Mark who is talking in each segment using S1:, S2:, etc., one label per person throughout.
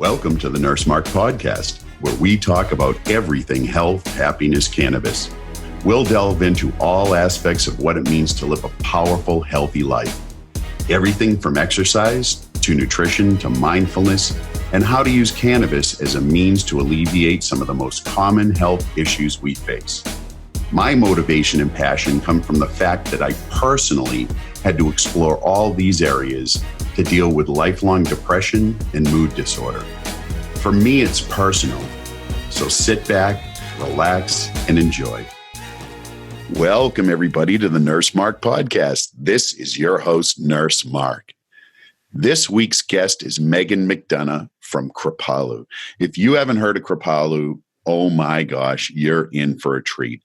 S1: Welcome to the Nurse Mark Podcast, where we talk about everything health, happiness, cannabis. We'll delve into all aspects of what it means to live a powerful, healthy life. Everything from exercise to nutrition to mindfulness, and how to use cannabis as a means to alleviate some of the most common health issues we face. My motivation and passion come from the fact that I personally had to explore all these areas to deal with lifelong depression and mood disorder. For me, it's personal. So sit back, relax, and enjoy. Welcome, everybody, to the Nurse Mark Podcast. This is your host, Nurse Mark. This week's guest is Megan McDonough from Kripalu. If you haven't heard of Kripalu, oh my gosh, you're in for a treat.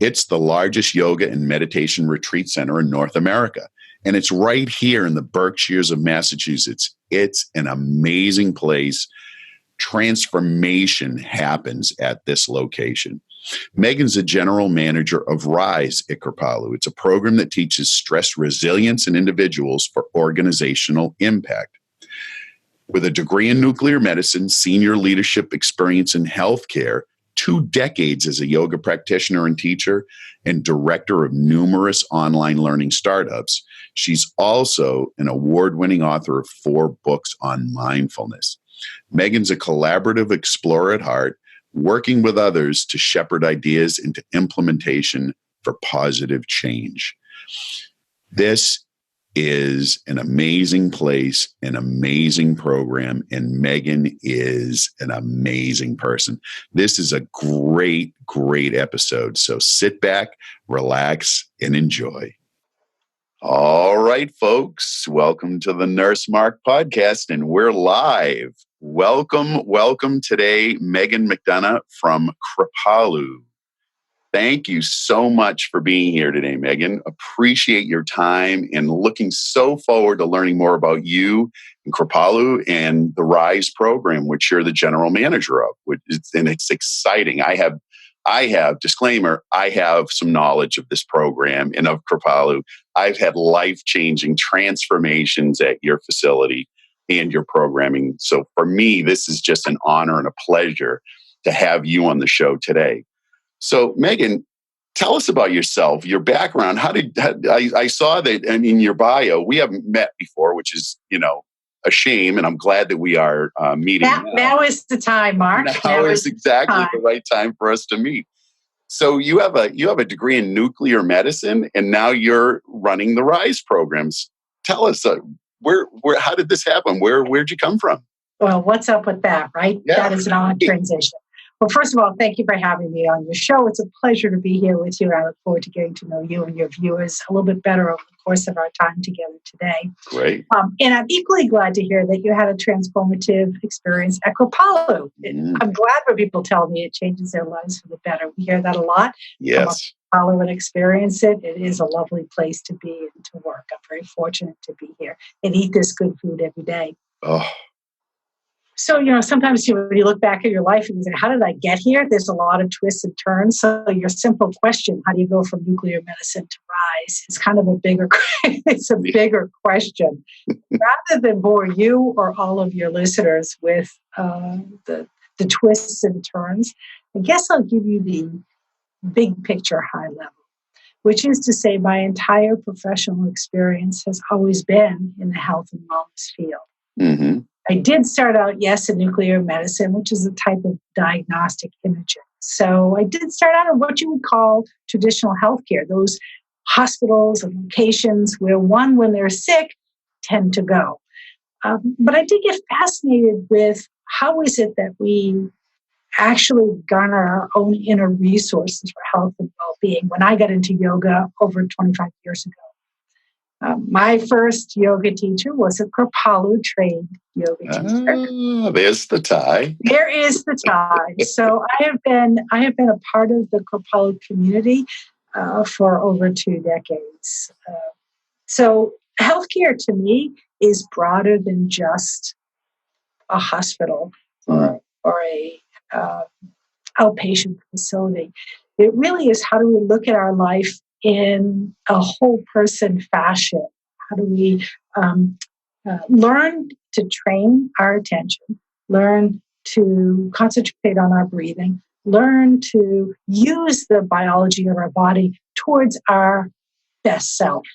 S1: It's the largest yoga and meditation retreat center in North America. And it's right here in the Berkshires of Massachusetts. It's an amazing place. Transformation happens at this location. Megan's the general manager of RISE at Kripalu. It's a program that teaches stress resilience in individuals for organizational impact. With a degree in nuclear medicine, senior leadership experience in healthcare, 2 decades as a yoga practitioner and teacher, and director of numerous online learning startups, she's also an award-winning author of 4 books on mindfulness. Megan's a collaborative explorer at heart, working with others to shepherd ideas into implementation for positive change. This is an amazing place, an amazing program, and Megan is an amazing person. This is a great, great episode. So sit back, relax, and enjoy. All right, folks, welcome to the Nurse Mark Podcast, and we're live. Welcome today, Megan McDonough from Kripalu. Thank you so much for being here today, Megan. Appreciate your time and looking so forward to learning more about you and Kripalu and the RISE program, which you're the general manager of. And it's exciting. I have, disclaimer, I have some knowledge of this program and of Kripalu. I've had life-changing transformations at your facility and your programming. So for me, this is just an honor and a pleasure to have you on the show today. So, Megan, tell us about yourself, your background. I saw that in your bio, we haven't met before, which is, a shame. And I'm glad that we are meeting.
S2: Now is the time, Mark.
S1: Now is exactly the right time for us to meet. So you have a degree in nuclear medicine, and now you're running the RISE programs. Tell us, how did this happen? Where'd you come from?
S2: Well, what's up with that, right?
S1: Yeah.
S2: That is an odd transition. Well, first of all, thank you for having me on your show. It's a pleasure to be here with you. I look forward to getting to know you and your viewers a little bit better over the course of our time together today.
S1: Great.
S2: And I'm equally glad to hear that you had a transformative experience at Kripalu. I'm glad when people tell me it changes their lives for the better. We hear that a lot.
S1: Yes.
S2: Come up to Kripalu and experience it. It is a lovely place to be and to work. I'm very fortunate to be here and eat this good food every day.
S1: Oh.
S2: So, sometimes when you look back at your life and you say, how did I get here? There's a lot of twists and turns. So your simple question, how do you go from nuclear medicine to RISE, is kind of a bigger question. Rather than bore you or all of your listeners with the twists and turns, I guess I'll give you the big picture high level, which is to say my entire professional experience has always been in the health and wellness field.
S1: Mm-hmm.
S2: I did start out, in nuclear medicine, which is a type of diagnostic imaging. So I did start out in what you would call traditional healthcare, those hospitals and locations where when they're sick, tend to go. But I did get fascinated with how is it that we actually garner our own inner resources for health and well-being. When I got into yoga over 25 years ago, my first yoga teacher was a Kripalu trained yoga teacher.
S1: Oh, there's the tie.
S2: There is the tie. So I have been a part of the Kripalu community for over 2 decades. So healthcare to me is broader than just a hospital or a outpatient facility. It really is, how do we look at our life in a whole person fashion? How do we learn to train our attention, learn to concentrate on our breathing, learn to use the biology of our body towards our best self.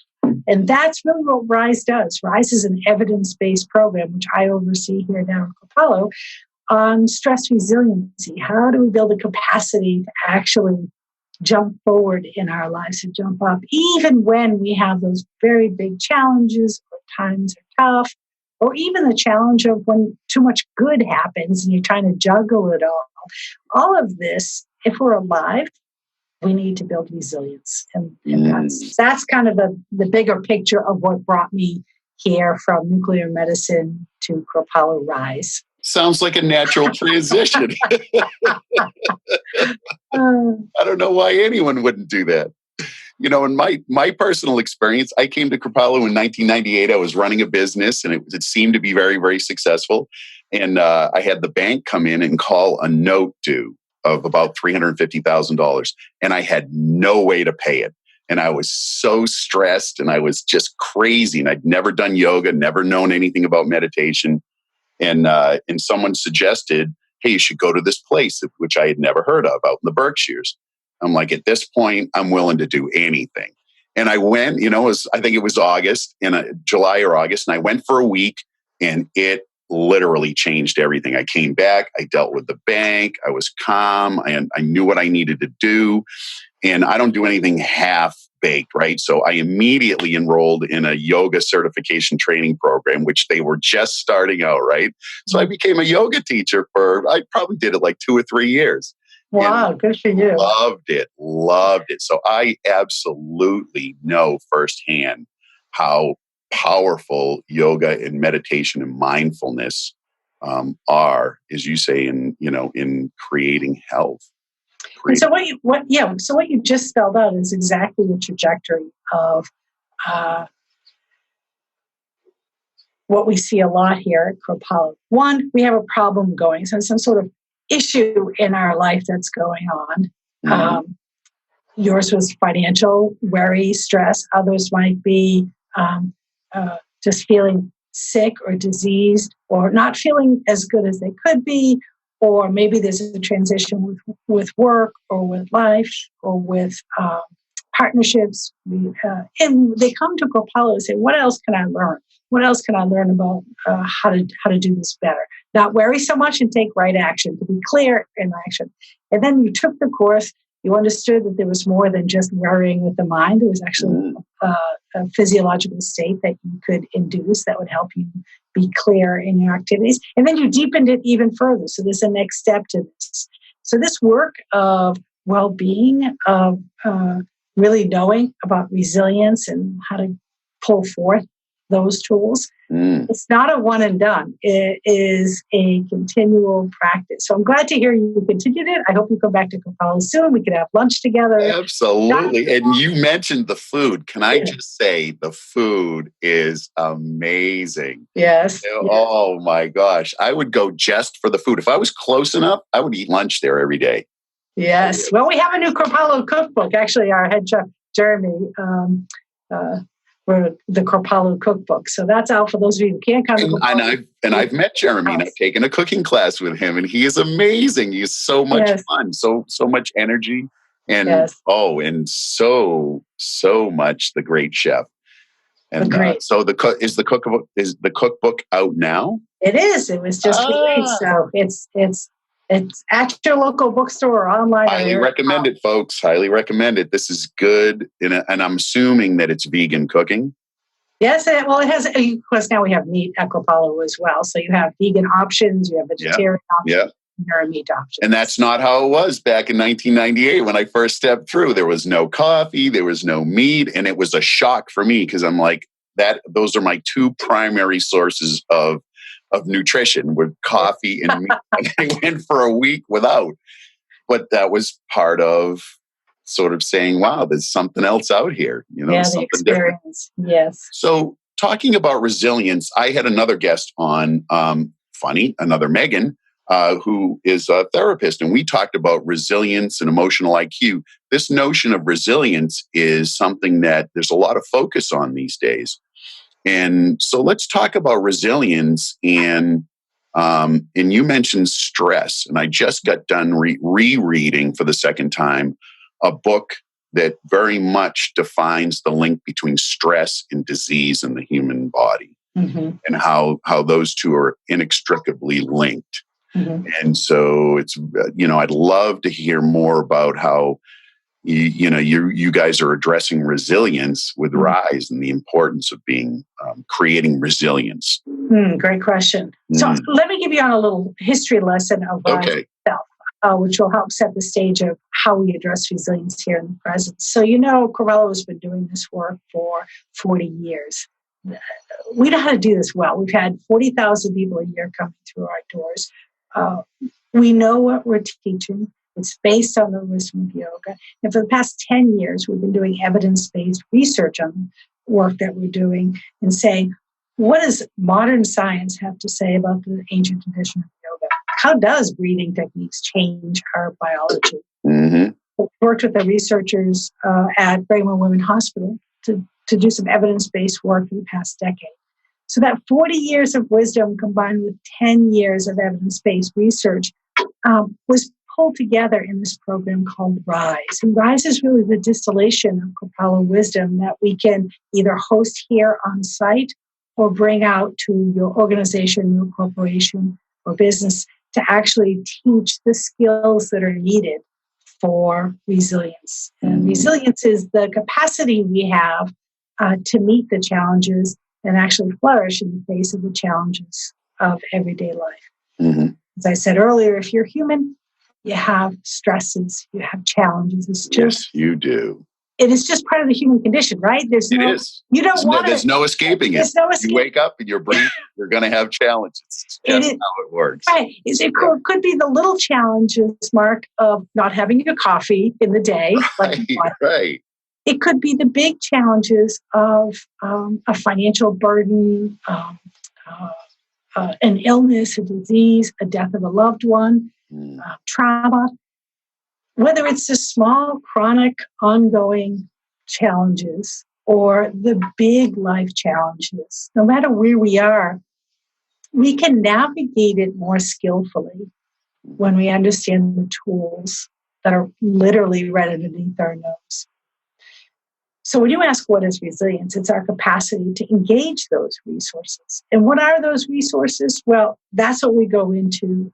S2: And that's really what RISE does. RISE is an evidence-based program, which I oversee here down at Kripalu, on stress resiliency. How do we build a capacity to actually jump forward in our lives and jump up, even when we have those very big challenges or times are tough, or even the challenge of when too much good happens and you're trying to juggle it all. All of this, if we're alive, we need to build resilience. And that's kind of the bigger picture of what brought me here from nuclear medicine to Kripalu RISE.
S1: Sounds like a natural transition. I don't know why anyone wouldn't do that. You know, in my personal experience, I came to Kripalu in 1998. I was running a business and it seemed to be very, very successful. And I had the bank come in and call a note due of about $350,000. And I had no way to pay it. And I was so stressed and I was just crazy. And I'd never done yoga, never known anything about meditation. And someone suggested, hey, you should go to this place, which I had never heard of, out in the Berkshires. I'm like, at this point, I'm willing to do anything. And I went, I think it was August, July or August, and I went for a week, and it literally changed everything. I came back, I dealt with the bank, I was calm, and I knew what I needed to do. And I don't do anything half-baked, right? So I immediately enrolled in a yoga certification training program, which they were just starting out, right? So I became a yoga teacher I probably did it like 2 or 3 years.
S2: Wow, good for you.
S1: Loved it. So I absolutely know firsthand how powerful yoga and meditation and mindfulness are, as you say, in creating health.
S2: And so what you just spelled out is exactly the trajectory of what we see a lot here at Kripalu. One, we have a problem going, so some sort of issue in our life that's going on.
S1: Mm-hmm.
S2: Yours was financial worry, stress. Others might be just feeling sick or diseased or not feeling as good as they could be. Or maybe there's a transition with work or with life or with partnerships. And they come to Kripalu and say, what else can I learn? What else can I learn about how to do this better? Not worry so much and take right action, to be clear in action. And then you took the course. You understood that there was more than just worrying with the mind. There was actually a physiological state that you could induce that would help you be clear in your activities. And then you deepened it even further. So there's a next step to this. So this work of well-being, of really knowing about resilience and how to pull forth those tools, it's not a one and done. It is a continual practice. So I'm glad to hear you continued it. I hope you come back to Kripalu soon. We could have lunch together.
S1: Absolutely. And you mentioned the food. Can I just say the food is amazing?
S2: Yes.
S1: Oh my gosh. I would go just for the food. If I was close enough, I would eat lunch there every day.
S2: Yes. Well, we have a new Kripalu cookbook. Actually, our head chef, Jeremy, for the Kripalu cookbook. So that's out for those of you who can't come to Kripalu.
S1: And I've met Jeremy and I've taken a cooking class with him, and he is amazing. He's so much fun, so much energy, and and so much the great chef. And so is the cookbook out now?
S2: It is. It was just released, so it's at your local bookstore or online.
S1: Highly recommend it, folks. Highly recommend it. This is good. And I'm assuming that it's vegan cooking.
S2: Yes. Well, it has, of course, now we have meat at Kripalu as well. So you have vegan options, you have vegetarian options, and there are meat options.
S1: And that's not how it was back in 1998 when I first stepped through. There was no coffee, there was no meat. And it was a shock for me because I'm like, those are my two primary sources of nutrition, with coffee and meat. And I went for a week without. But that was part of sort of saying, wow, there's something else out here, something different.
S2: Yes.
S1: So talking about resilience, I had another guest on, another Megan, who is a therapist. And we talked about resilience and emotional IQ. This notion of resilience is something that there's a lot of focus on these days. And so let's talk about resilience and And you mentioned stress, and I just got done rereading for the second time a book that very much defines the link between stress and disease in the human body, and how those two are inextricably linked. And so it's, I'd love to hear more about how you guys are addressing resilience with RISE and the importance of creating resilience.
S2: Great question. So let me give you on a little history lesson of RISE itself, which will help set the stage of how we address resilience here in the present. So, Kripalu has been doing this work for 40 years. We know how to do this well. We've had 40,000 people a year coming through our doors. We know what we're teaching. It's based on the wisdom of yoga. And for the past 10 years, we've been doing evidence-based research on the work that we're doing and saying, what does modern science have to say about the ancient tradition of yoga? How does breathing techniques change our biology? We've worked with the researchers at Brigham and Women's Hospital to do some evidence-based work for the past decade. So that 40 years of wisdom combined with 10 years of evidence-based research was pulled together in this program called RISE. And RISE is really the distillation of Kripalu wisdom that we can either host here on site or bring out to your organization, your corporation, or business to actually teach the skills that are needed for resilience. And resilience is the capacity we have to meet the challenges and actually flourish in the face of the challenges of everyday life. As I said earlier, if you're human, you have stresses, you have challenges.
S1: Yes, you do.
S2: It is just part of the human condition, right?
S1: It is.
S2: You don't want
S1: There's no escaping it.
S2: There's no escape.
S1: You wake up and you're breathing, you're going to have challenges. It's just how it works.
S2: Right. It could be the little challenges, Mark, of not having your coffee in the day.
S1: Right.
S2: It could be the big challenges of a financial burden, an illness, a disease, a death of a loved one, trauma. Whether it's the small, chronic, ongoing challenges or the big life challenges, no matter where we are, we can navigate it more skillfully when we understand the tools that are literally right underneath our nose. So when you ask what is resilience, it's our capacity to engage those resources. And what are those resources? Well, that's what we go into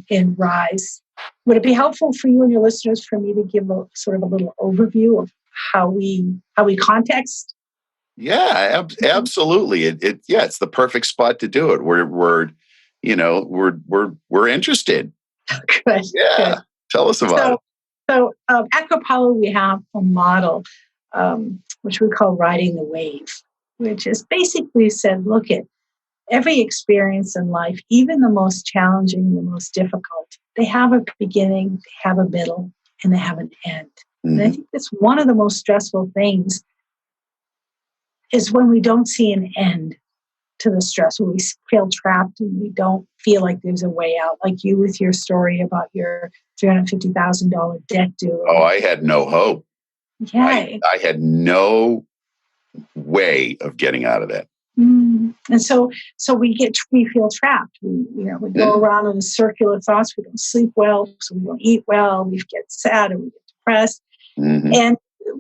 S2: in RISE. Would it be helpful for you and your listeners for me to give a little overview of how we context?
S1: Yeah, absolutely. It's the perfect spot to do it. We're interested.
S2: Good.
S1: Yeah.
S2: Good.
S1: Tell us about it.
S2: So at Kripalu, we have a model which we call riding the wave, which is basically said, look at every experience in life, even the most challenging, the most difficult, they have a beginning, they have a middle, and they have an end. And I think that's one of the most stressful things is when we don't see an end to the stress, when we feel trapped and we don't feel like there's a way out, like you with your story about your $350,000 debt due.
S1: Oh, I had no hope.
S2: Yeah.
S1: I had no way of getting out of that.
S2: And so we feel trapped. We go around in circular thoughts. We don't sleep well, so we don't eat well. We get sad and we get depressed. And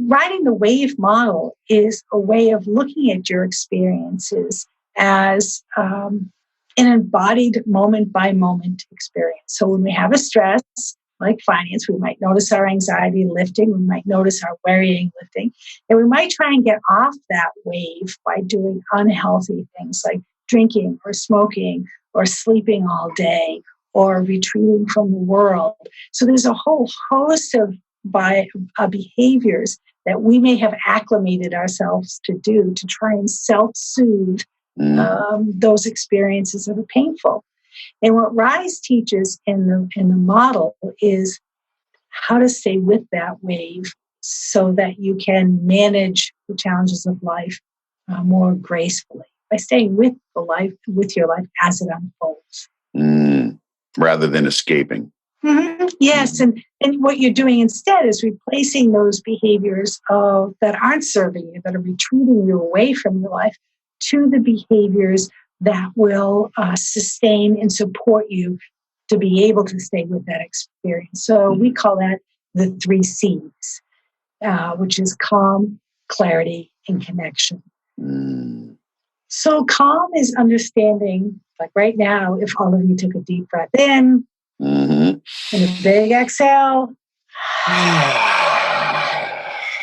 S2: riding the wave model is a way of looking at your experiences as an embodied moment by moment experience. So when we have a stress, like finance, we might notice our anxiety lifting, we might notice our worrying lifting, and we might try and get off that wave by doing unhealthy things like drinking or smoking or sleeping all day or retreating from the world. So there's a whole host of behaviors that we may have acclimated ourselves to do to try and self-soothe those experiences that are painful. And what RISE teaches in the model is how to stay with that wave so that you can manage the challenges of life more gracefully by staying with your life as it unfolds.
S1: Rather than escaping.
S2: Yes, and what you're doing instead is replacing those behaviors that aren't serving you, that are retreating you away from your life, to the behaviors that will sustain and support you to be able to stay with that experience. So we call that the 3 C's, which is calm, clarity, and connection.
S1: Mm.
S2: So calm is understanding, like right now, if all of you took a deep breath in and a big exhale,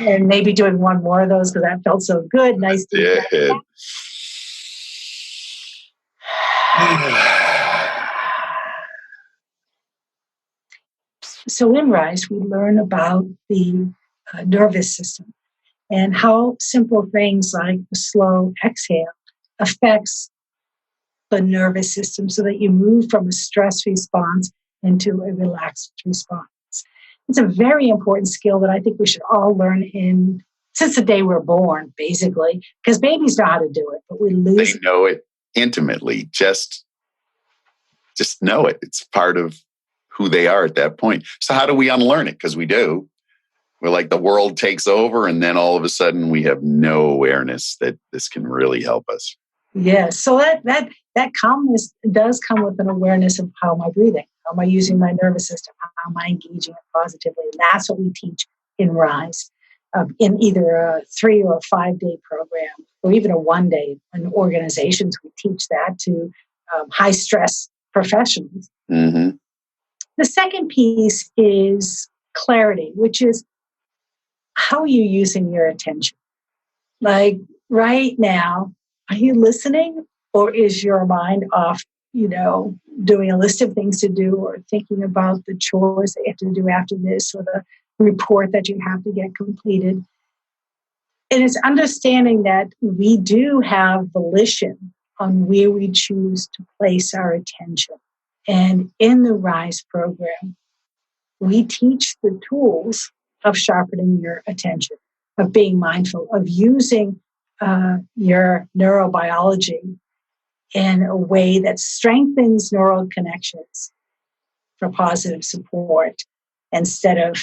S2: and maybe doing one more of those because that felt so good. Nice deep breath. So in RISE, we learn about the nervous system and how simple things like the slow exhale affects the nervous system so that you move from a stress response into a relaxed response. It's a very important skill that I think we should all learn since the day we're born, basically, because babies know how to do it, but we lose.
S1: They know it intimately. Just know it. It's part of who they are at that point. So how do we unlearn it? Because we do. We're like the world takes over, and then all of a sudden we have no awareness that this can really help us.
S2: Yes. So that calmness does come with an awareness of how am I breathing? How am I using my nervous system? How am I engaging it positively? And that's what we teach in RISE, in either a 3 or 5 day program, or even a 1 day. In organizations, we teach that to high stress professionals.
S1: Mm-hmm.
S2: The second piece is clarity, which is how are you using your attention? Like right now, are you listening, or is your mind off, doing a list of things to do, or thinking about the chores that you have to do after this, or the report that you have to get completed? And it's understanding that we do have volition on where we choose to place our attention. And in the RISE program, we teach the tools of sharpening your attention, of being mindful, of using your neurobiology in a way that strengthens neural connections for positive support instead of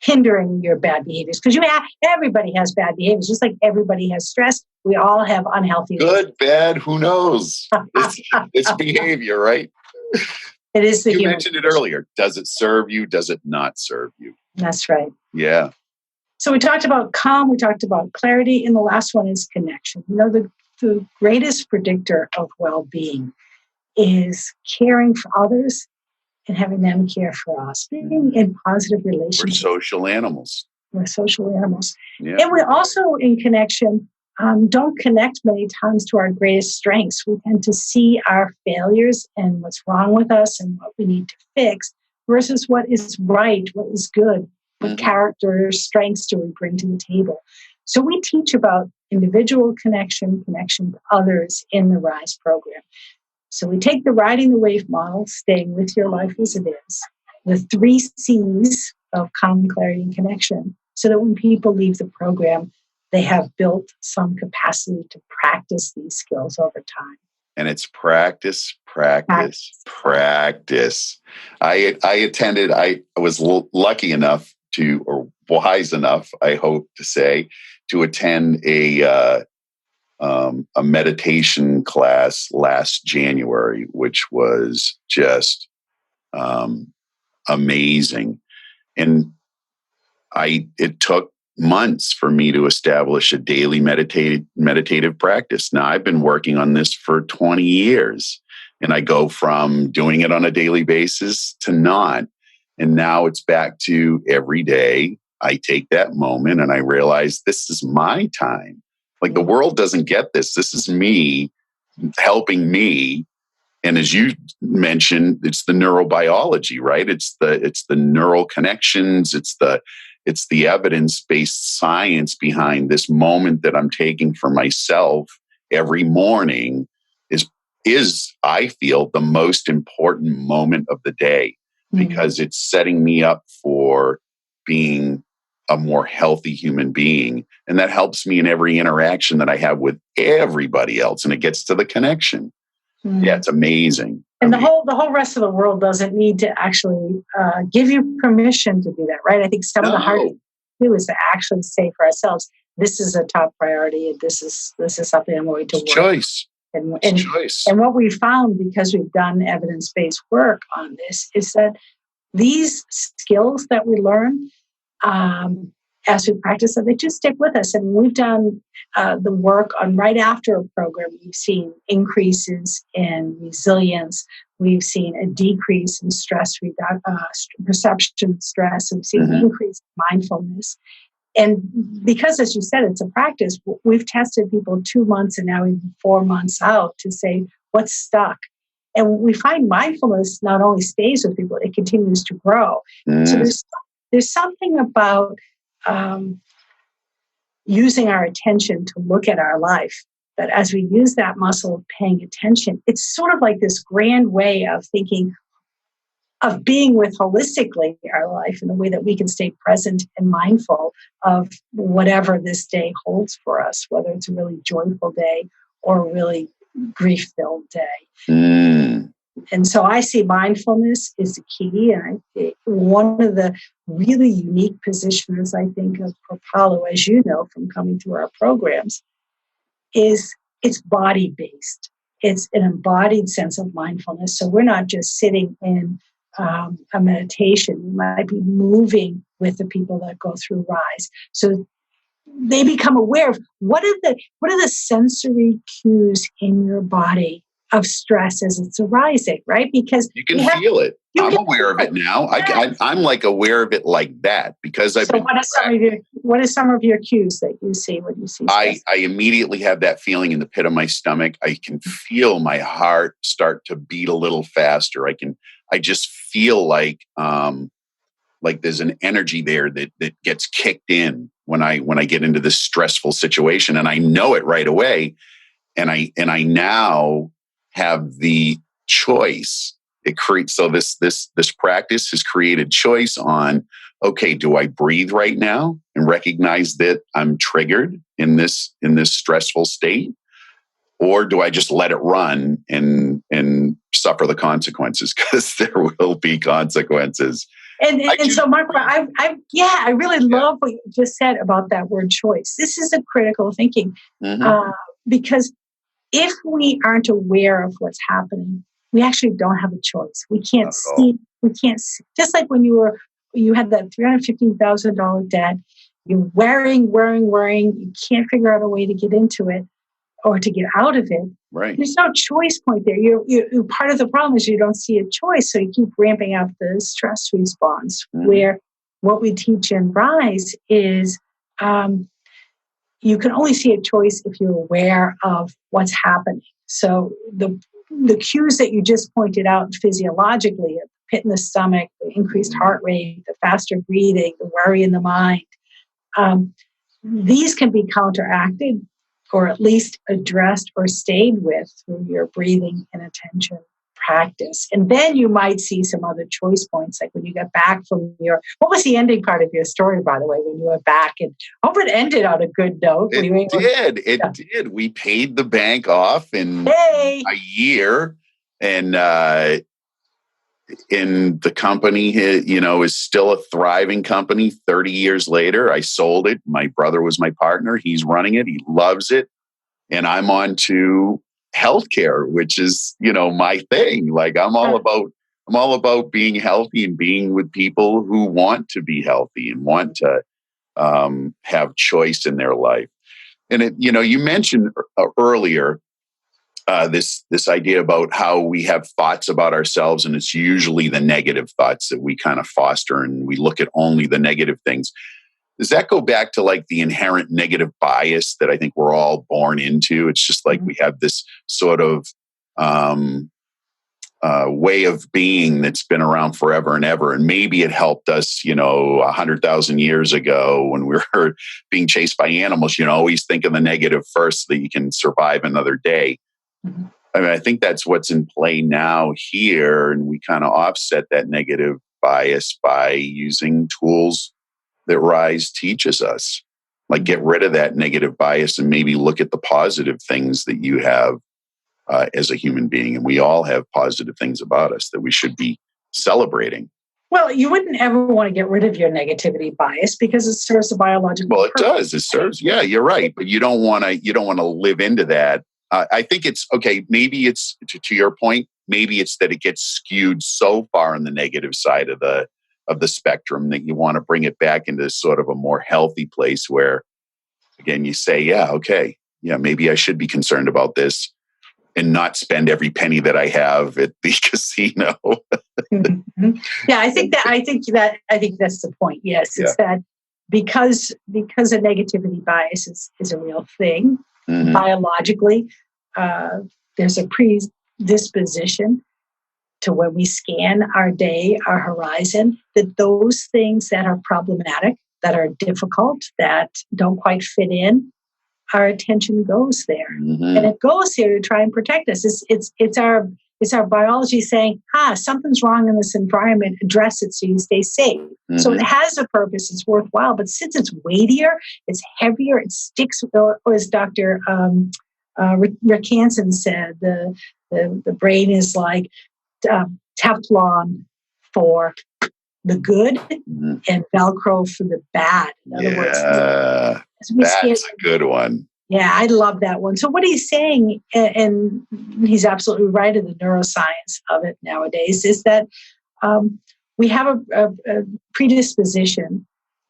S2: hindering your bad behaviors. Because everybody has bad behaviors, just like everybody has stress. We all have unhealthy.
S1: Good, bad, who knows? It's behavior, right?
S2: It is the
S1: You
S2: human
S1: mentioned it earlier. Does it serve you? Does it not serve you?
S2: That's right.
S1: Yeah.
S2: So we talked about calm, we talked about clarity, and the last one is connection. The greatest predictor of well-being is caring for others and having them care for us, being in positive relationships.
S1: We're social animals.
S2: We're social animals.
S1: Yeah.
S2: And we also, in connection, don't connect many times to our greatest strengths. We tend to see our failures and what's wrong with us and what we need to fix versus what is right, what is good, what character strengths do we bring to the table. So we teach about individual connection to others in the RISE program. So we take the riding the wave model, staying with your life as it is, the 3 C's of calm, clarity, and connection, so that when people leave the program, they have built some capacity to practice these skills over time.
S1: And it's practice. I attended, I was lucky enough to, or wise enough, I hope to say, to attend a meditation class last January, which was just amazing. And it took months for me to establish a daily meditative practice. Now, I've been working on this for 20 years, and I go from doing it on a daily basis to not. And now it's back to every day. I take that moment and I realize this is my time. Like the world doesn't get this. This is me helping me. And as you mentioned, it's the neurobiology, right? It's the neural connections. It's the evidence-based science behind this moment that I'm taking for myself every morning is I feel the most important moment of the day, because it's setting me up for being a more healthy human being. And that helps me in every interaction that I have with everybody else. And it gets to the connection. Yeah, it's amazing.
S2: And the whole rest of the world doesn't need to actually give you permission to do that, right? I think some of the hardest to do is to actually say for ourselves, this is a top priority, and this is something I'm going to work.
S1: Choice.
S2: And
S1: choice.
S2: and what we found, because we've done evidence-based work on this, is that these skills that we learn as we practice them, they just stick with us. And we've done the work on right after a program. We've seen increases in resilience. We've seen a decrease in perception of stress. We've seen an increase in mindfulness. And because, as you said, it's a practice, we've tested people 2 months and now even 4 months out to say what's stuck. And we find mindfulness not only stays with people, it continues to grow. So there's something about using our attention to look at our life, that as we use that muscle of paying attention, it's sort of like this grand way of thinking, of being with holistically our life in a way that we can stay present and mindful of whatever this day holds for us, whether it's a really joyful day or a really grief-filled day. And so I see mindfulness is the key. And one of the really unique positioners, I think, of Kripalu, as you know from coming through our programs, is it's body-based. It's an embodied sense of mindfulness. So we're not just sitting in a meditation. We might be moving with the people that go through RISE. So they become aware of what are the sensory cues in your body of stress as it's arising, right? Because
S1: you can feel it. I'm aware of it now. I'm like aware of it like that because I've been.
S2: What are some of your cues that you see when you see stress?
S1: I immediately have that feeling in the pit of my stomach. I can feel my heart start to beat a little faster. I just feel like there's an energy there that gets kicked in when I get into this stressful situation, and I know it right away. And I now have the choice. It creates, so this practice has created choice on, okay, do I breathe right now and recognize that I'm triggered in this stressful state? Or do I just let it run and suffer the consequences? Because there will be consequences.
S2: And so, Mark, I really love what you just said about that word choice. This is a critical thinking because if we aren't aware of what's happening, we actually don't have a choice. We can't see. We can't see. Just like when you had that $350,000 debt, you're worrying. You can't figure out a way to get into it or to get out of it.
S1: Right.
S2: There's no choice point there. You're part of the problem is you don't see a choice, so you keep ramping up the stress response. Where what we teach in RISE is you can only see a choice if you're aware of what's happening. So the cues that you just pointed out physiologically, the pit in the stomach, the increased heart rate, the faster breathing, the worry in the mind, these can be counteracted or at least addressed or stayed with through your breathing and attention practice. And then you might see some other choice points, like when you get back from what was the ending part of your story, by the way, when you were back? And hope it ended on a good note.
S1: It did. We paid the bank off in a year. And the company, is still a thriving company 30 years later. I sold it. My brother was my partner. He's running it. He loves it. And I'm on to healthcare, which is, my thing. Like I'm all about being healthy and being with people who want to be healthy and want to have choice in their life. And you mentioned earlier this idea about how we have thoughts about ourselves, and it's usually the negative thoughts that we kind of foster, and we look at only the negative things. Does that go back to like the inherent negative bias that I think we're all born into? It's just like we have this sort of way of being that's been around forever and ever. And maybe it helped us, 100,000 years ago when we were being chased by animals. Always think of the negative first so that you can survive another day. I mean, I think that's what's in play now here. And we kind of offset that negative bias by using tools that RISE teaches us. Like get rid of that negative bias and maybe look at the positive things that you have as a human being. And we all have positive things about us that we should be celebrating.
S2: Well, you wouldn't ever want to get rid of your negativity bias because it serves a biological purpose.
S1: Well, it does. It serves. Yeah, you're right. But you don't want to live into that I think it's okay. Maybe it's to your point. Maybe it's that it gets skewed so far on the negative side of the spectrum that you want to bring it back into sort of a more healthy place where, again, you say, yeah, okay, yeah, maybe I should be concerned about this and not spend every penny that I have at the casino.
S2: Mm-hmm. Yeah, I think that's the point. Yes, it's that because a negativity bias is a real thing, biologically, there's a predisposition to when we scan our day, our horizon, that those things that are problematic, that are difficult, that don't quite fit in, our attention goes there, and it goes there to try and protect us. It's our biology saying, something's wrong in this environment. Address it so you stay safe. So it has a purpose. It's worthwhile. But since it's weightier, it's heavier, it sticks. Or as Dr. Rick Hansen said, the brain is like Teflon for the good and Velcro for the bad. In other words,
S1: that's a good one.
S2: Yeah, I love that one. So what he's saying, and he's absolutely right in the neuroscience of it nowadays, is that we have a predisposition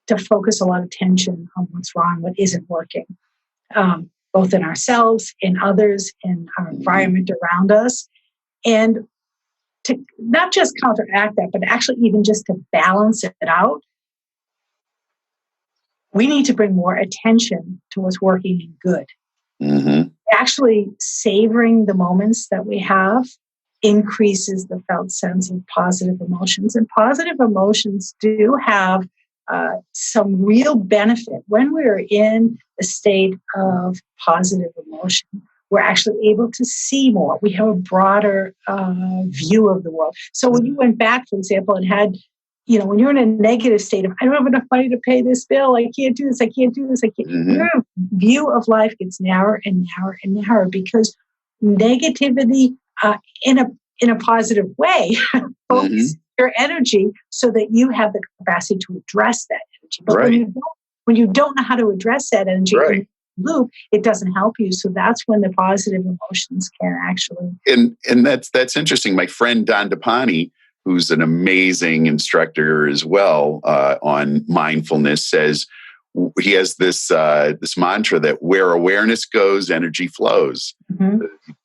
S2: to focus a lot of attention on what's wrong, what isn't working, both in ourselves, in others, in our environment around us. And to not just counteract that, but actually even just to balance it out, we need to bring more attention to what's working and good. Actually savoring the moments that we have increases the felt sense of positive emotions. And positive emotions do have some real benefit. When we're in a state of positive emotion, we're actually able to see more. We have a broader view of the world. So when you went back, for example, and had, when you're in a negative state of, I don't have enough money to pay this bill, I can't do this, I can't do this, I can't. Your view of life gets narrower and narrower and narrower because negativity in a positive way focuses your energy so that you have the capacity to address that energy. But when you don't know how to address that energy in the loop, it doesn't help you. So that's when the positive emotions can actually.
S1: And that's interesting. My friend Don DePani, who's an amazing instructor as well on mindfulness, says he has this mantra that where awareness goes, energy flows.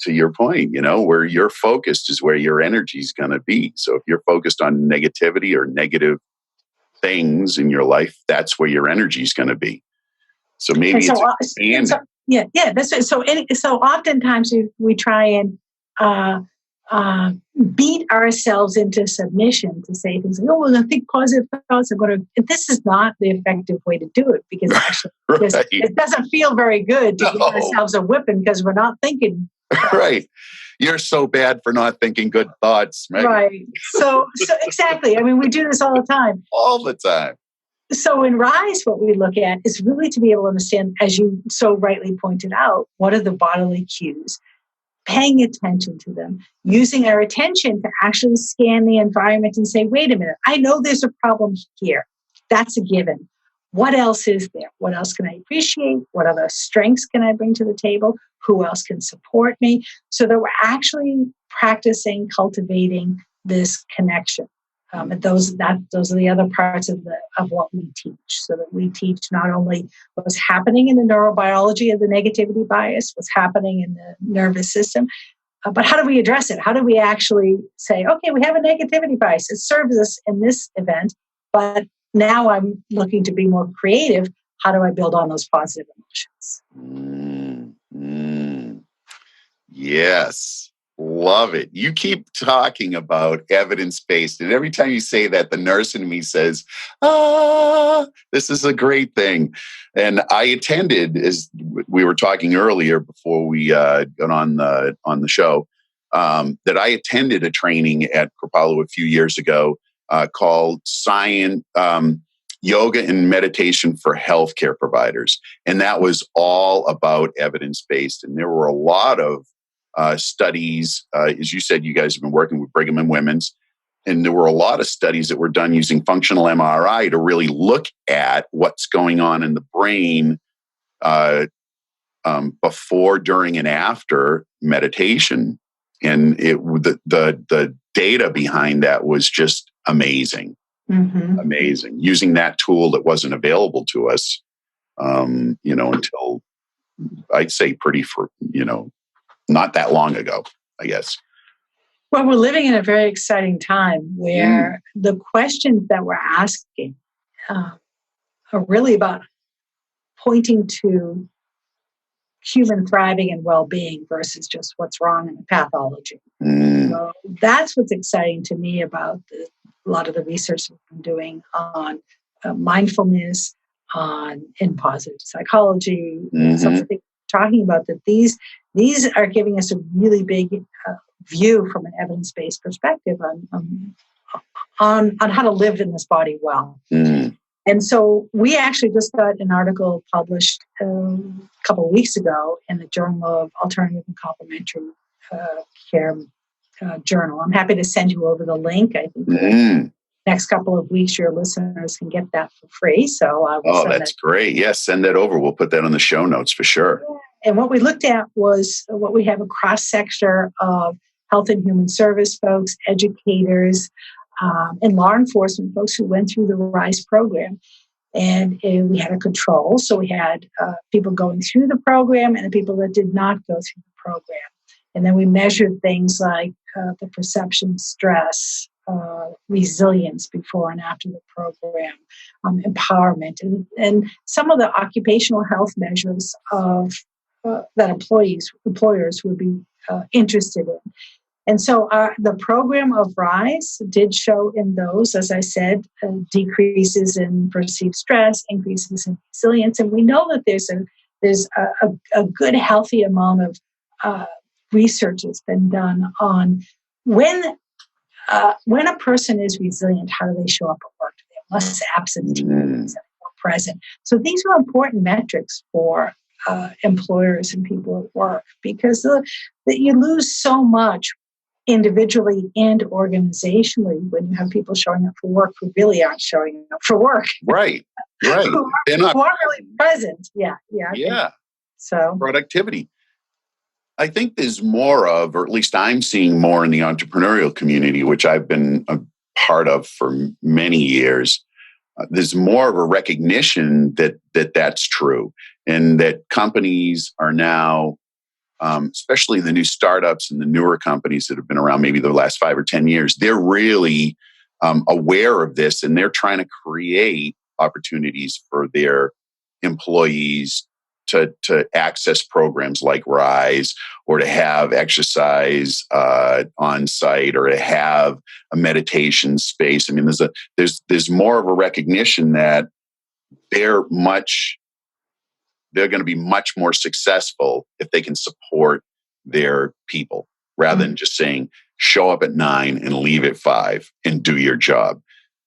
S1: To your point, where you're focused is where your energy is going to be. So if you're focused on negativity or negative things in your life, that's where your energy is going to be. So maybe
S2: that's it. So oftentimes we try and beat ourselves into submission to say things like, I think positive thoughts are going to. This is not the effective way to do it because actually it doesn't feel very good to give ourselves a whipping because we're not thinking.
S1: Right. You're so bad for not thinking good thoughts.
S2: Right. So exactly. I mean, we do this all the time.
S1: All the time.
S2: So in RISE, what we look at is really to be able to understand, as you so rightly pointed out, what are the bodily cues, paying attention to them, using our attention to actually scan the environment and say, wait a minute, I know there's a problem here. That's a given. What else is there? What else can I appreciate? What other strengths can I bring to the table? Who else can support me? So that we're actually practicing, cultivating this connection. And those are the other parts of what we teach. So that we teach not only what's happening in the neurobiology of the negativity bias, what's happening in the nervous system, but how do we address it? How do we actually say, okay, we have a negativity bias. It serves us in this event, but now I'm looking to be more creative. How do I build on those positive emotions?
S1: Yes. Love it. You keep talking about evidence-based. And every time you say that, the nurse in me says, this is a great thing. And I attended, as we were talking earlier before we got on the show, that I attended a training at Kripalu a few years ago called Yoga and Meditation for Healthcare Providers. And that was all about evidence-based. And there were a lot of studies, as you said, you guys have been working with Brigham and Women's, and there were a lot of studies that were done using functional MRI to really look at what's going on in the brain before, during, and after meditation, and the data behind that was just amazing. Amazing. Using that tool that wasn't available to us, until I'd say not that long ago, I guess.
S2: Well, we're living in a very exciting time where the questions that we're asking are really about pointing to human thriving and well-being versus just what's wrong in the pathology. So that's what's exciting to me about a lot of the research we've been doing on mindfulness, in positive psychology, something talking about that these are giving us a really big view from an evidence-based perspective on how to live in this body well. And so we actually just got an article published a couple of weeks ago in the Journal of Alternative and Complementary Care Journal. I'm happy to send you over the link. I think the next couple of weeks your listeners can get that for free. So I will
S1: that's great. Yes, send that over. We'll put that on the show notes for sure.
S2: And what we looked at was what we have a cross-section of health and human service folks, educators, and law enforcement folks who went through the RISE program. And we had a control. So we had people going through the program and the people that did not go through the program. And then we measured things like the perception of stress, resilience before and after the program, empowerment, and some of the occupational health measures of that employers would be interested in. And so the program of RISE did show in those, as I said, decreases in perceived stress, increases in resilience. And we know that there's a good, healthy amount of research that's been done on when a person is resilient, how do they show up at work? Do they have less absenteeism, more present? So these are important metrics for employers and people at work, because that you lose so much individually and organizationally when you have people showing up for work who really aren't showing up for work.
S1: Right.
S2: who aren't really present. Yeah. So
S1: productivity. I think there's more of, or at least I'm seeing more in the entrepreneurial community, which I've been a part of for many years. There's more of a recognition that that's true, and that companies are now, especially the new startups and the newer companies that have been around maybe the last 5 or 10 years, they're really aware of this, and they're trying to create opportunities for their employees to access programs like RISE, or to have exercise on site, or to have a meditation space. I mean, there's more of a recognition that they're going to be much more successful if they can support their people, rather than just saying, show up at 9 and leave at 5 and do your job.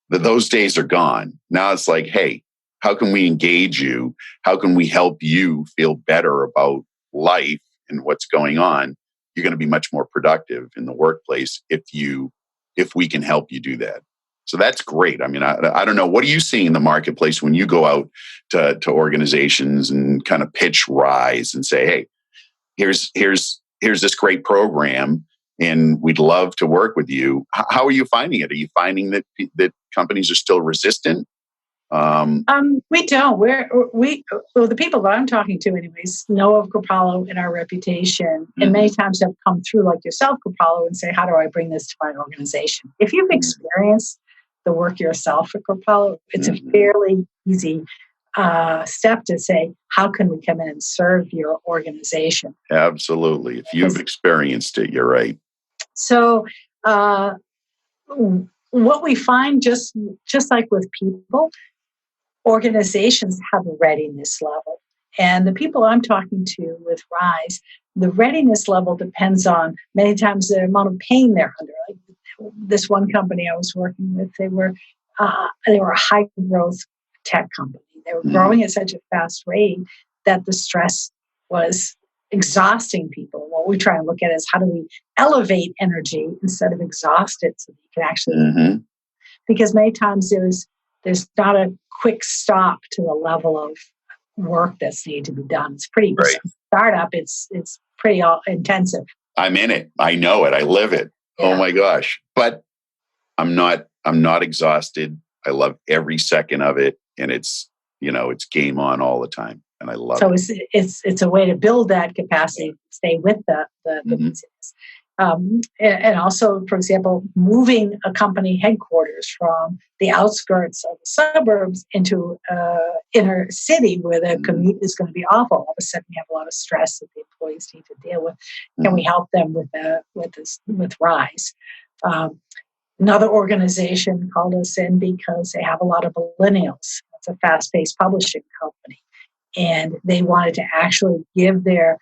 S1: Those days are gone. Now it's like, hey, how can we engage you? How can we help you feel better about life and what's going on? You're going to be much more productive in the workplace if we can help you do that. So that's great. I mean, I don't know. What are you seeing in the marketplace when you go out to organizations and kind of pitch RISE and say, hey, here's this great program, and we'd love to work with you. How are you finding it? Are you finding that companies are still resistant?
S2: We don't. The people that I'm talking to, anyways, know of Kripalu and our reputation, and many times have come through, like yourself, Kripalu, and say, "How do I bring this to my organization?" If you've experienced the work yourself at Kripalu, it's a fairly easy step to say, "How can we come in and serve your organization?"
S1: Absolutely. If you've experienced it, you're right.
S2: So, what we find, just like with people, organizations have a readiness level. And the people I'm talking to with RISE, the readiness level depends on many times the amount of pain they're under. Like this one company I was working with, they were a high growth tech company. They were growing at such a fast rate that the stress was exhausting people. What we try and look at is, how do we elevate energy instead of exhaust it, so that you can actually, because many times there's not a quick stop to the level of work that's needed to be done. It's pretty
S1: Right.
S2: startup. It's pretty intensive.
S1: I'm in it. I know it. I live it. Oh
S2: Yeah.
S1: my gosh. But I'm not exhausted. I love every second of it. And it's game on all the time. And I love
S2: So
S1: it.
S2: it's a way to build that capacity, stay with the
S1: Mhm.
S2: busyness. And also, for example, moving a company headquarters from the outskirts of the suburbs into inner city where the
S1: Mhm.
S2: commute is going to be awful. All of a sudden, you have a lot of stress that the employees need to deal with. Can we
S1: Mhm.
S2: help them with RISE? Um, Another organization called us in because they have a lot of millennials. It's a fast-paced publishing company, and they wanted to actually give their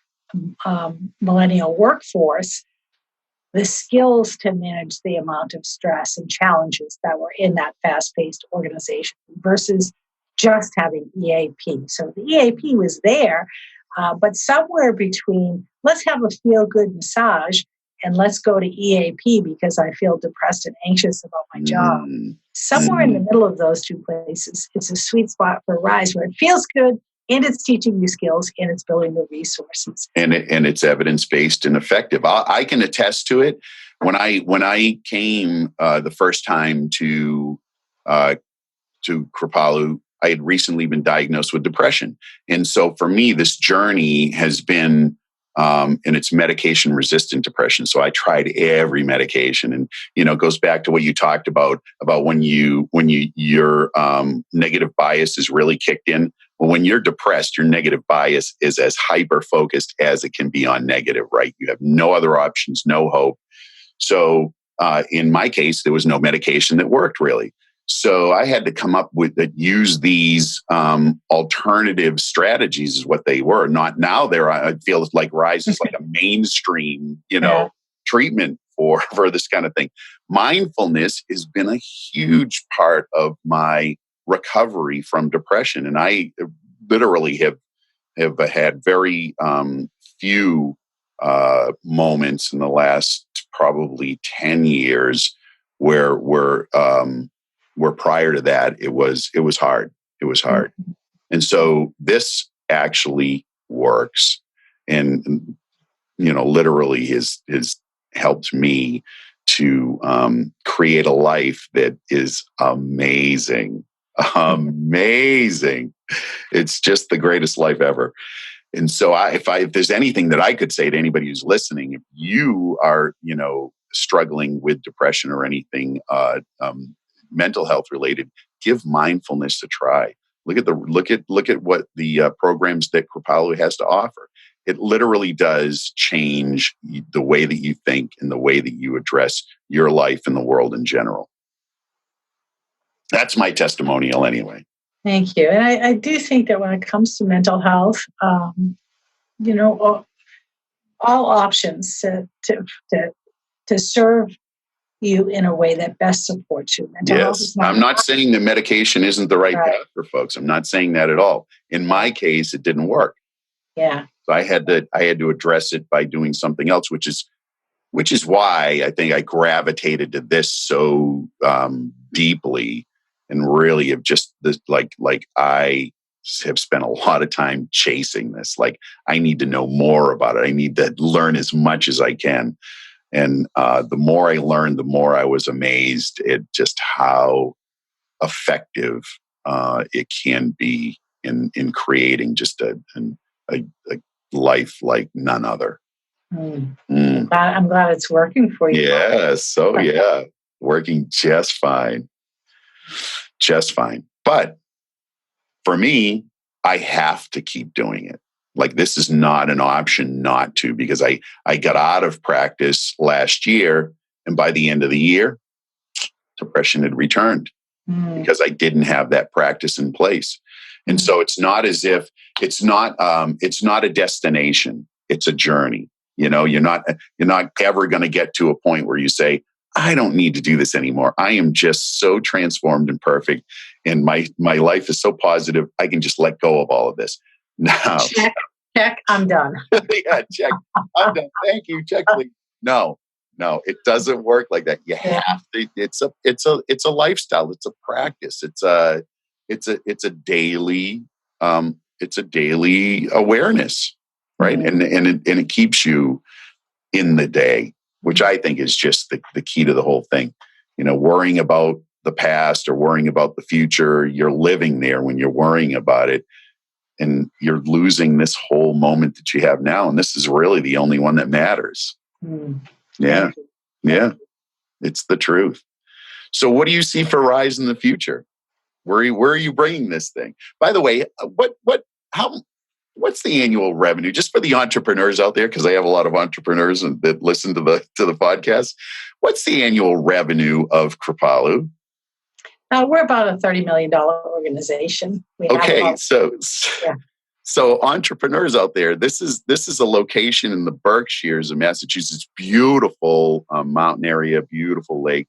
S2: millennial workforce the skills to manage the amount of stress and challenges that were in that fast-paced organization versus just having EAP. So the EAP was there, but somewhere between let's have a feel-good massage and let's go to EAP because I feel depressed and anxious about my job.
S1: Mhm.
S2: Somewhere in the
S1: Mhm.
S2: middle of those two places, it's a sweet spot for RISE where it feels good and it's teaching you skills and it's building the resources.
S1: And it's evidence-based and effective. I can attest to it. When I came the first time uh, to Kripalu, I had recently been diagnosed with depression. And so for me, this journey has been, and it's medication resistant depression. So I tried every medication, and it goes back to what you talked about your negative bias is really kicked in. Well, when you're depressed, your negative bias is as hyper focused as it can be on negative, right? You have no other options, no hope. So in my case, there was no medication that worked really. So I had to come up with use these alternative strategies is what they were. Not now there. I feel like RISE is like a mainstream,
S2: Yeah.
S1: treatment for this kind of thing. Mindfulness has been a huge part of my recovery from depression, and I literally have had very few moments in the last probably 10 years where prior to that it was hard. It was hard.
S2: Mhm.
S1: And so this actually works, and literally has helped me to create a life that is amazing. Amazing. It's just the greatest life ever. And so if there's anything that I could say to anybody who's listening, if you are, struggling with depression or anything mental health related, give mindfulness a try. Look at what the programs that Kripalu has to offer. It literally does change the way that you think and the way that you address your life and the world in general. That's my testimonial anyway.
S2: Thank you. And I do think that when it comes to mental health, you know, all options to serve you in a way that best supports you. Mental health
S1: Yes.
S2: is not
S1: I'm not saying the medication isn't the right
S2: right.
S1: path for folks. I'm not saying that at all. In my case, it didn't work.
S2: Yeah.
S1: So I had to address it by doing something else, which is why I think I gravitated to this so deeply, and really have just this like I have spent a lot of time chasing this. Like I need to know more about it. I need to learn as much as I can. And the more I learned, the more I was amazed at just how effective it can be in creating just a life like none other.
S2: Mm.
S1: Mm.
S2: I'm glad it's working for you.
S1: Yeah. So yeah, working just fine, just fine. But for me, I have to keep doing it. Like this is not an option not to, because I got out of practice last year, and by the end of the year, depression had returned
S2: Mm.
S1: because I didn't have that practice in place. And so it's not as if it's not a destination, it's a journey. You're not ever going to get to a point where you say, I don't need to do this anymore. I am just so transformed and perfect, and my life is so positive. I can just let go of all of this. Now,
S2: Check, I'm done.
S1: yeah, check. I'm done. Thank you. Check, please. No, no, it doesn't work like that. You
S2: Yeah.
S1: have to. It's a lifestyle. It's a practice. It's a daily it's a daily awareness, right? And it keeps you in the day, which I think is just the key to the whole thing. Worrying about the past or worrying about the future, you're living there when you're worrying about it, and you're losing this whole moment that you have now. And this is really the only one that matters. Yeah. Yeah. It's the truth. So what do you see for RISE in the future? Where are you bringing this thing? By the way, what's the annual revenue, just for the entrepreneurs out there? Because I have a lot of entrepreneurs that listen to the podcast. What's the annual revenue of Kripalu?
S2: We're about a $30 million organization.
S1: So entrepreneurs out there, this is a location in the Berkshires of Massachusetts, beautiful mountain area, beautiful lake,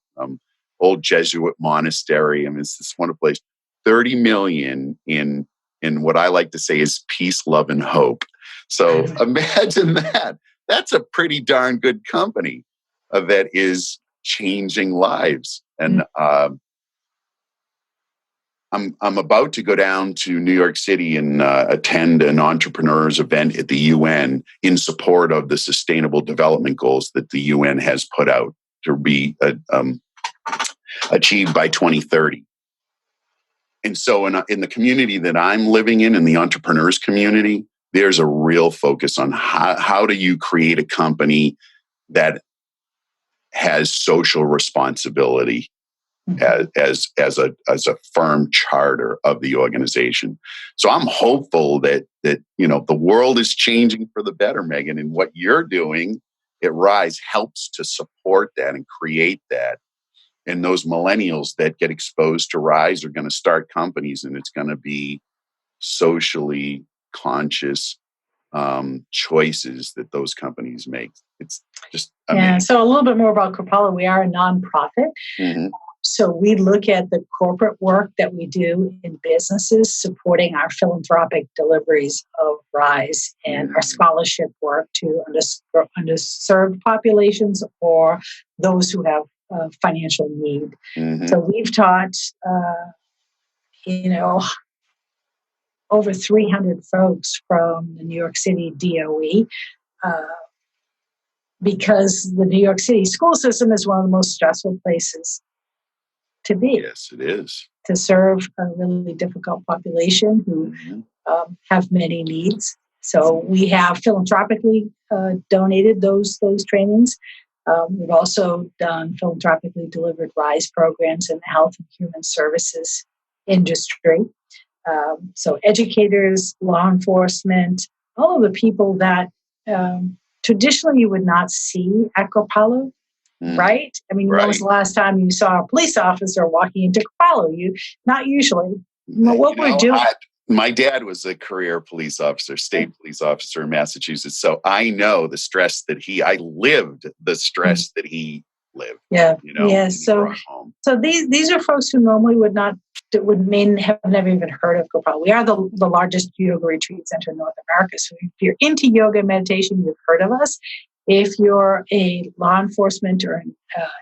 S1: old Jesuit monastery. I mean, it's this wonderful place. 30 million in what I like to say is peace, love, and hope. So imagine that. That's a pretty darn good company that is changing lives. And I'm about to go down to New York City and attend an entrepreneurs event at the UN in support of the Sustainable Development Goals that the UN has put out to be achieved by 2030. And so in the community that I'm living in the entrepreneurs community, there's a real focus on how do you create a company that has social responsibility as a firm charter of the organization. So I'm hopeful that the world is changing for the better, Megan, and what you're doing at RISE helps to support that and create that. And those millennials that get exposed to RISE are going to start companies, and it's going to be socially conscious choices that those companies make. It's just amazing.
S2: Yeah. So a little bit more about Kripalu. We are a nonprofit. So we look at the corporate work that we do in businesses, supporting our philanthropic deliveries of RISE and our scholarship work to underserved populations or those who have financial need. So we've taught, over 300 folks from the New York City DOE, because the New York City school system is one of the most stressful places to be.
S1: Yes, it is.
S2: To serve a really difficult population who have many needs. So we have philanthropically donated those trainings. We've also done philanthropically delivered RISE programs in the health and human services industry. So educators, law enforcement, all of the people that traditionally you would not see at Kripalu, right? I mean, when was the last time you saw a police officer walking into Kripalu? Not usually. What we're doing.
S1: My dad was a career police officer, state police officer in Massachusetts. So I know the stress I lived the stress that he lived.
S2: Yeah. So these are folks who normally have never even heard of Kripalu. We are the largest yoga retreat center in North America. So if you're into yoga and meditation, you've heard of us. If you're a law enforcement or an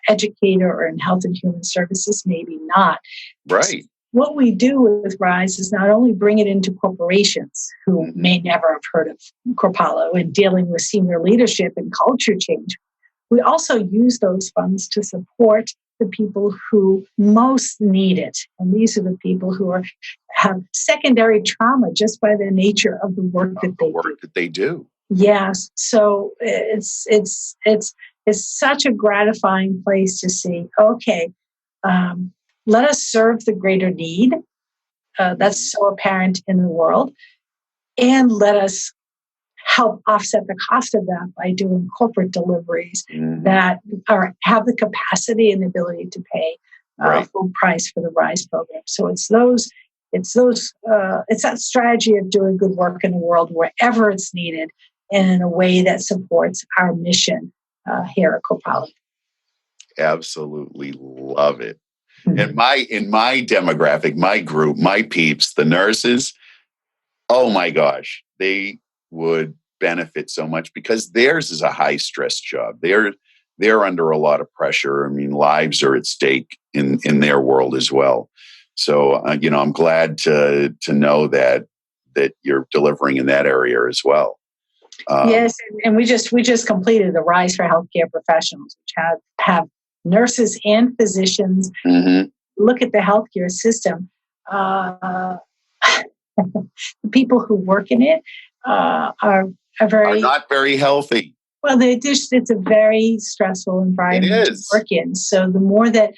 S2: educator or in health and human services, maybe not.
S1: Right.
S2: What we do with RISE is not only bring it into corporations who may never have heard of Kripalu and dealing with senior leadership and culture change, we also use those funds to support the people who most need it. And these are the people who have secondary trauma just by the nature of the work that they do. Yes. So it's such a gratifying place to see, okay, let us serve the greater need. That's so apparent in the world. And let us help offset the cost of that by doing corporate deliveries that have the capacity and the ability to pay full price for the RISE program. So it's that strategy of doing good work in the world wherever it's needed and in a way that supports our mission here at Kripalu.
S1: Absolutely love it. In my demographic, my group, my peeps, the nurses, oh my gosh, they would benefit so much because theirs is a high stress job. They're under a lot of pressure. I mean, lives are at stake in their world as well. So I'm glad to know that that you're delivering in that area as well.
S2: Yes, and we just completed the RISE for Healthcare Professionals, which have nurses and physicians look at the healthcare system. The people who work in it are very
S1: not very healthy.
S2: Well, it's a very stressful environment to work in. So the more that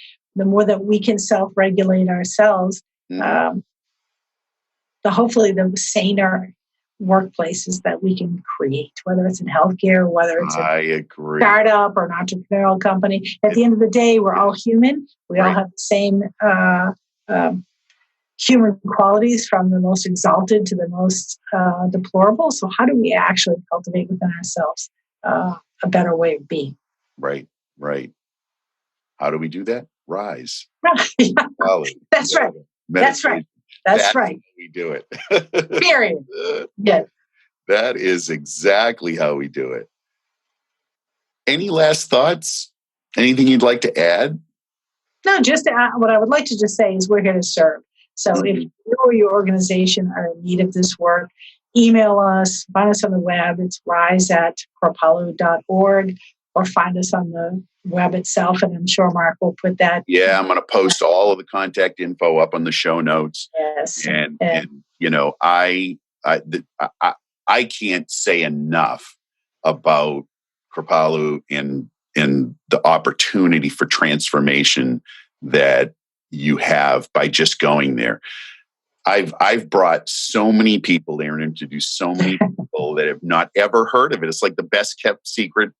S2: we can self-regulate ourselves, hopefully the saner workplaces that we can create, whether it's in healthcare, whether it's a startup or an entrepreneurial company. At the end of the day, we're all human. We all have the same human qualities, from the most exalted to the most deplorable. So how do we actually cultivate within ourselves a better way of being?
S1: Right. How do we do that? RISE.
S2: That's right. That's right. That's right.
S1: How we do it.
S2: Period. Yeah.
S1: That is exactly how we do it. Any last thoughts? Anything you'd like to add?
S2: No, just what I would like to just say is we're here to serve. So if you or your organization are in need of this work, email us, find us on the web. It's rise@kripalu.org, or find us on the web itself. And I'm sure Mark will put that.
S1: Yeah, I'm going to post all of the contact info up on the show notes.
S2: Yes.
S1: And you know, I can't say enough about Kripalu and the opportunity for transformation that you have by just going there. I've brought so many people there and introduced so many people that have not ever heard of it. It's like the best kept secret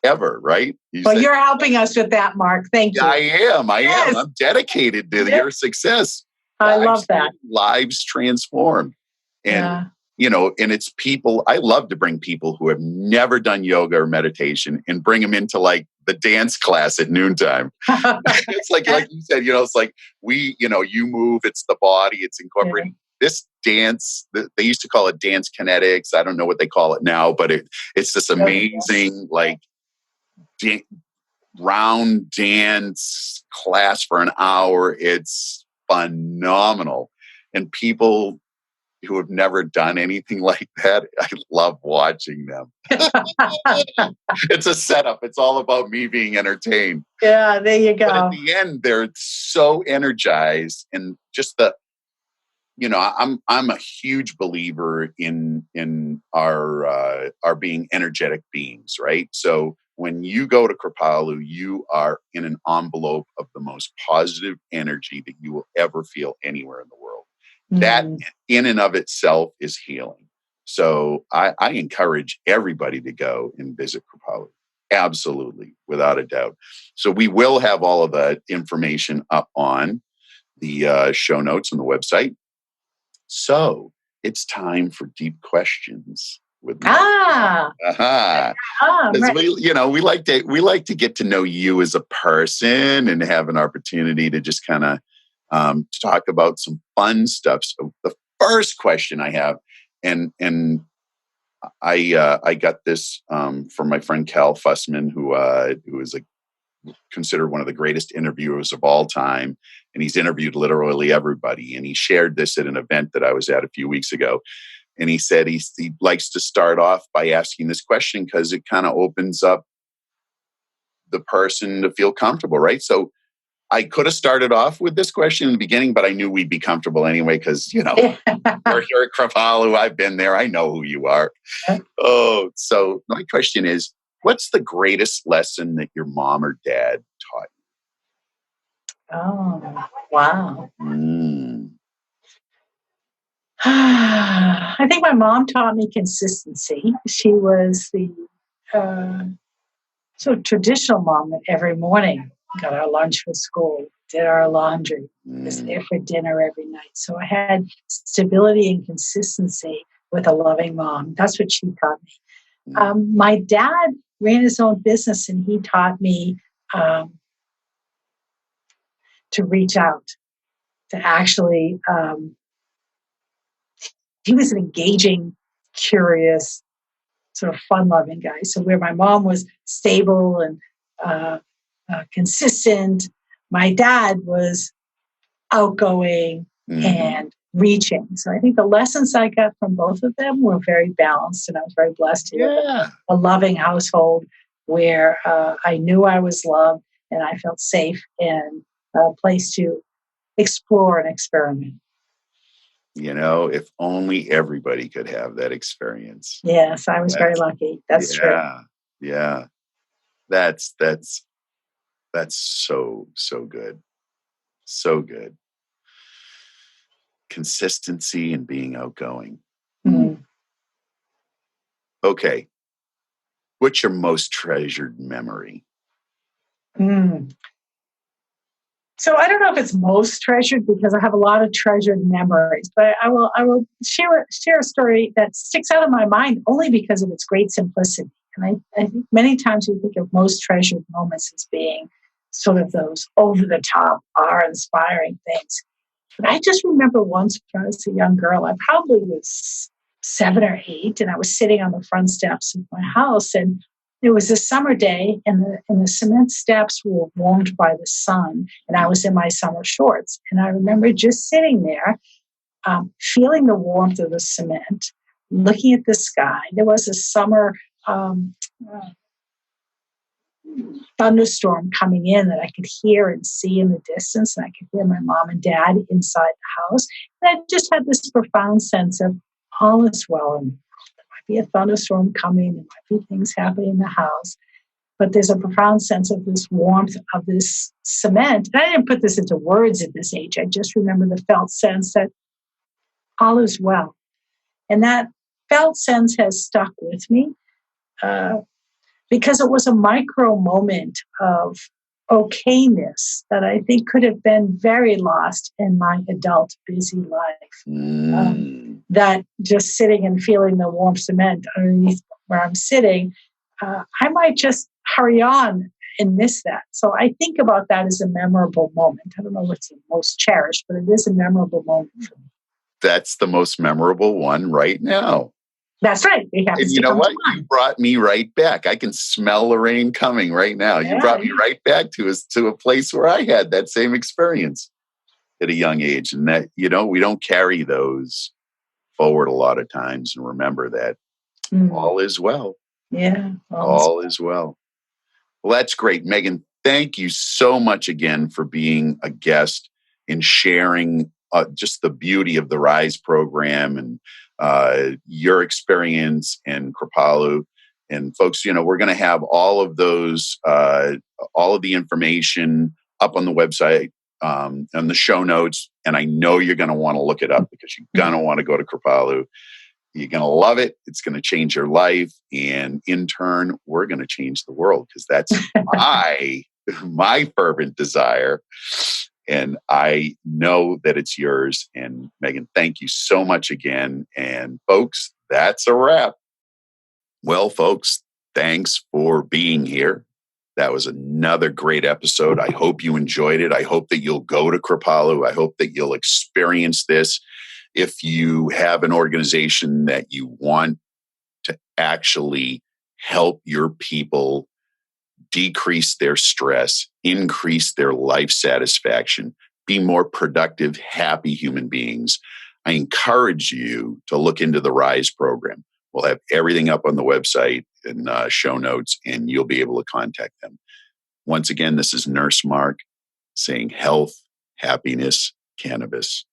S1: ever, right?
S2: You're helping us with that, Mark. Thank you.
S1: I am. I'm dedicated to your success.
S2: I love that.
S1: Lives transformed. And and it's people, I love to bring people who have never done yoga or meditation and bring them into like the dance class at noontime. It's like you said, it's like you move, it's the body, it's incorporating this dance. They used to call it dance kinetics. I don't know what they call it now, but it's this amazing, round dance class for an hour. It's phenomenal. And people who have never done anything like that, I love watching them. It's a setup. It's all about me being entertained.
S2: Yeah, there you go.
S1: But at the end, they're so energized, and just I'm a huge believer in our being energetic beings, right? So when you go to Kripalu, you are in an envelope of the most positive energy that you will ever feel anywhere in the world. That in and of itself is healing. So I encourage everybody to go and visit Kripalu. Absolutely, without a doubt. So we will have all of the information up on the show notes on the website. So it's time for deep questions with me.
S2: Right.
S1: We like to get to know you as a person and have an opportunity to just kind of talk about some fun stuff. So the first question I have, and I got this from my friend Cal Fussman, who is considered one of the greatest interviewers of all time, and he's interviewed literally everybody. And he shared this at an event that I was at a few weeks ago. And he said he likes to start off by asking this question because it kind of opens up the person to feel comfortable, right? So I could have started off with this question in the beginning, but I knew we'd be comfortable anyway because, you're here at Kripalu. I've been there. I know who you are. Oh, so my question is, what's the greatest lesson that your mom or dad taught you?
S2: Oh, wow. I think my mom taught me consistency. She was the traditional mom that every morning got our lunch for school, did our laundry, was there for dinner every night. So I had stability and consistency with a loving mom. That's what she taught me. My dad ran his own business, and he taught me to reach out, to actually, he was an engaging, curious, sort of fun-loving guy. So where my mom was stable and consistent, my dad was outgoing and reaching. So I think the lessons I got from both of them were very balanced, and I was very blessed to live in a loving household where I knew I was loved and I felt safe and a place to explore and experiment.
S1: If only everybody could have that experience.
S2: Yes, I was very lucky. That's true.
S1: Yeah. That's so good. So good. Consistency and being outgoing.
S2: Mm.
S1: Okay. What's your most treasured memory?
S2: So I don't know if it's most treasured because I have a lot of treasured memories, but I will share a story that sticks out of my mind only because of its great simplicity. And I think many times we think of most treasured moments as being sort of those over the top, awe-inspiring things. But I just remember once when I was a young girl, I probably was 7 or 8, and I was sitting on the front steps of my house, and it was a summer day, and the cement steps were warmed by the sun, and I was in my summer shorts. And I remember just sitting there, feeling the warmth of the cement, looking at the sky. There was a summer thunderstorm coming in that I could hear and see in the distance, and I could hear my mom and dad inside the house. And I just had this profound sense of all is well, and there might be a thunderstorm coming, there might be things happening in the house, but there's a profound sense of this warmth of this cement. And I didn't put this into words at this age. I just remember the felt sense that all is well. And that felt sense has stuck with me. Because it was a micro moment of okayness that I think could have been very lost in my adult busy life. That just sitting and feeling the warm cement underneath where I'm sitting, I might just hurry on and miss that. So I think about that as a memorable moment. I don't know what's the most cherished, but it is a memorable moment for me.
S1: That's the most memorable one right now.
S2: That's right.
S1: And you know what? You brought me right back. I can smell the rain coming right now.
S2: Yeah.
S1: You brought me right back to a place where I had that same experience at a young age. And that, we don't carry those forward a lot of times and remember that all is well.
S2: Yeah.
S1: All is well. Well, that's great. Megan, thank you so much again for being a guest and sharing just the beauty of the RISE program and your experience and Kripalu. And folks, we're going to have all of those, all of the information up on the website, on the show notes. And I know you're going to want to look it up because you're going to want to go to Kripalu. You're going to love it. It's going to change your life. And in turn, we're going to change the world because that's my fervent desire. And I know that it's yours. And Megan, thank you so much again. And folks, that's a wrap. Well, folks, thanks for being here. That was another great episode. I hope you enjoyed it. I hope that you'll go to Kripalu. I hope that you'll experience this. If you have an organization that you want to actually help your people decrease their stress, increase their life satisfaction, be more productive, happy human beings, I encourage you to look into the RISE program. We'll have everything up on the website and show notes, and you'll be able to contact them. Once again, this is Nurse Mark saying health, happiness, cannabis.